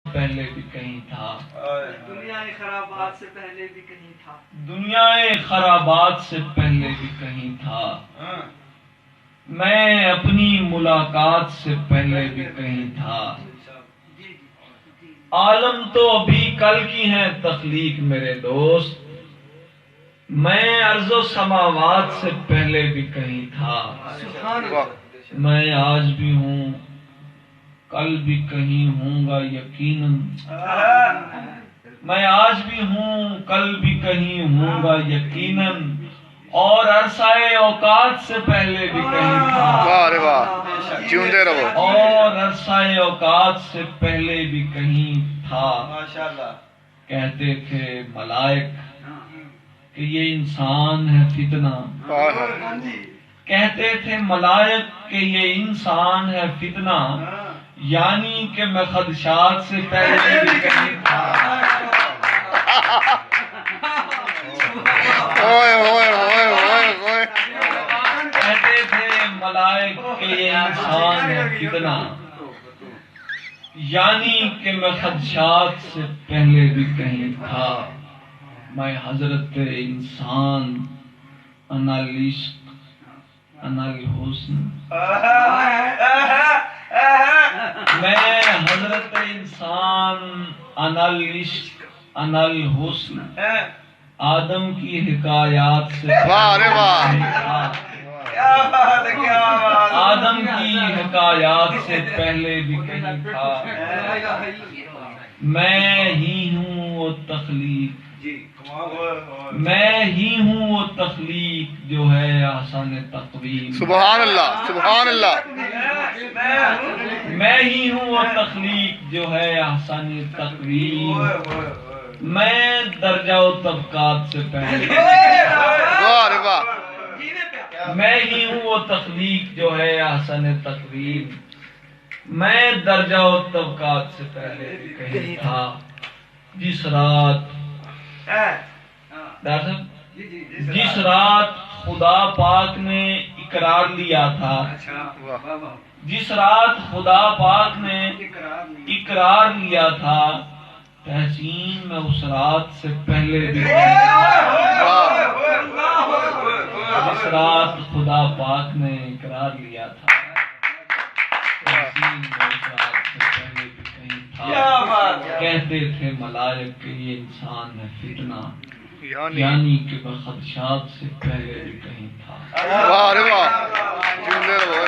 پہلے بھی کہیں تھا، دنیا خرابات سے پہلے بھی کہیں تھا، دنیا خرابات سے پہلے بھی کہیں تھا، میں اپنی ملاقات سے پہلے بھی کہیں تھا، عالم تو ابھی کل کی ہے تخلیق میرے دوست، میں ارض و سماوات سے پہلے بھی کہیں تھا، میں آج بھی ہوں کل بھی کہیں ہوں گا یقیناً، میں آج بھی ہوں کل بھی کہیں ہوں گا یقیناً، اور عرصہ اوقات سے پہلے بھی کہیں تھا، واہ واہ جیوندے رہو، اور عرصہ اوقات سے پہلے بھی کہیں تھا، کہتے تھے ملائک کہ یہ انسان ہے فتنہ، کہتے تھے ملائک کہ یہ انسان ہے فتنہ، یعنی کہ میں خدشات سے پہلے بھی کہیں تھا، اوئے اوئے اوئے اوئے اوئے، کہتے تھے ملائک کہ یہ انسان ہے فتنہ، یعنی کہ میں خدشات سے پہلے بھی کہیں تھا، میں حضرت انسان انا العشق انا الحسن، میں حضرت انسان انا العشق انا الحسن، آدم کی حکایات سے واہ رے واہ، آدم کی حکایات سے پہلے بھی کہیں تھا، میں ہی ہوں وہ تخلیق، میں ہی ہوں وہ تخلیق جو ہے احسن تقویم، سبحان اللہ سبحان اللہ، میں ہی ہوں وہ تخلیق جو ہے احسن تقویم، میں درجہ و طبقات سے پہلے، واہ رے واہ، میں ہی ہوں وہ تخلیق جو ہے احسن تقویم، میں درجہ و طبقات سے پہلے بھی کہیں تھا، جس رات جس رات خدا پاک نے اقرار لیا تھا، جس رات خدا پاک نے اقرار لیا تھا، تحسین میں اس رات سے پہلے بھی جس رات خدا پاک نے اقرار لیا تھا، تحسین میں اس رات سے پہلے بھی کہیں تھا، کہتے تھے ملائک کہ یہ انسان ہے فتنہ، یعنی کہ میں خدشات سے پہلے بھی کہیں تھا، واہ رے واہ جیوندے رہو،